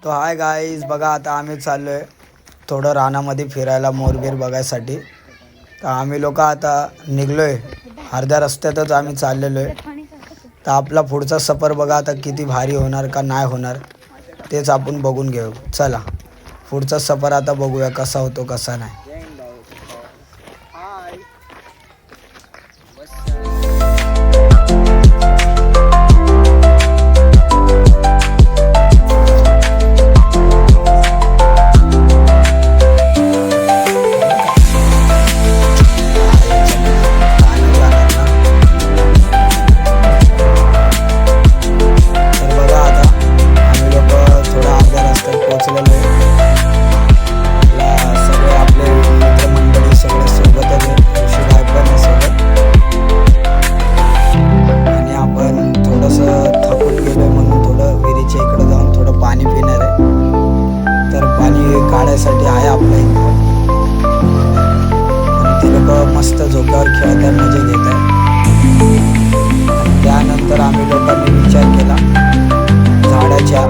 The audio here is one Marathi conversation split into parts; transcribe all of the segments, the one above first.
तो हाय गाईज, बघा आता आम्ही चाललो आहे थोडं रानामध्ये फिरायला मोरबीर बघायसाठी. तर आम्ही लोक आता निघलो आहे, अर्ध्या रस्त्यातच आम्ही चाललेलो आहे. तर आपला पुढचा सफर बघा आता किती भारी होणार का नाही होणार तेच आपण बघून घेऊ. चला पुढचा सफर आता बघूया कसा होतो कसा नाही. काढायसाठी आहे आपल्या इथं. ते लोक मस्त झोक्यावर खेळतात, मजा घेत आहे. त्यानंतर आम्ही लोकांनी विचार केला झाडाच्या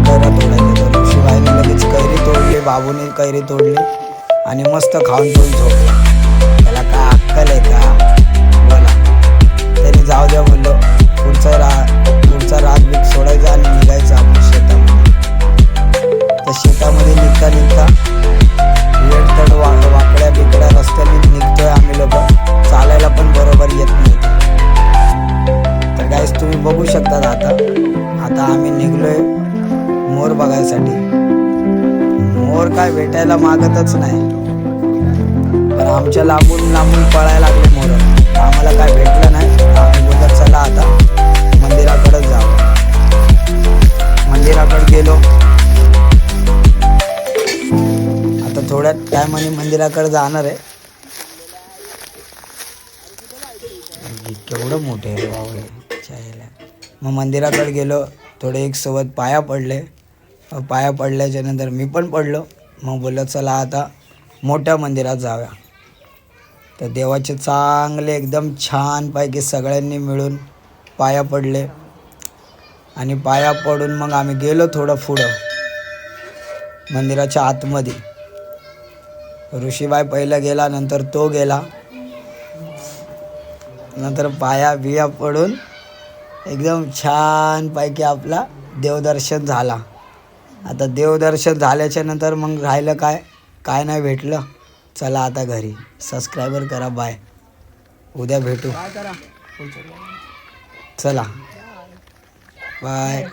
कैऱ्या तोडायच्या. तर शिवायने लगेच कैरी तोडली, बाबूने कैरी तोडली आणि मस्त खाऊन पिऊन झोपला. त्याला काय अक्कल आहे का बोला. तरी जाऊ द्या बोललो, पुढचा रात बीक सोडायचा आणि निघायचं आपण शेतामध्ये. तर शेतामध्ये निघता वेळ वाकड्या बिकड्या रस्त्याने निघतोय आम्ही लोक. चालायला पण बरोबर येत नाही. तर गाईस तुम्ही बघू शकता आता आम्ही निघलोय मोर बघायसाठी. मोर काय भेटायला मागतच नाही, पण आमच्या लांबून पळायला लागले मोर. आम्हाला काय भेटलं नाही. आम्ही बोलत चला आता मंदिराकडेच जाऊ. मंदिराकडे गेलो. थोड्या टायमाने मंदिराकडे जाणार आहे. केवढं मोठे आहे बाबा. मग मंदिराकडे गेलो, थोडे एक सोबत पाया पडले. पाया पडल्याच्या नंतर मी पण पडलो. मग बोललो चला आता मोठ्या मंदिरात जाऊया. तर देवाचे चांगले एकदम छानपैकी सगळ्यांनी मिळून पाया पडले. आणि पाया पडून मग आम्ही गेलो थोडं पुढं मंदिराच्या आतमध्ये. ऋषीबाई पहिला गेला, नंतर तो गेला. नंतर पाया बिया पडून एकदम छानपैकी आपला देवदर्शन झाला. आता देवदर्शन झाल्याच्या नंतर मग राहिलं काय नाही भेटलं. चला आता घरी. सबस्क्रायबर करा. बाय. उद्या भेटू. चला बाय.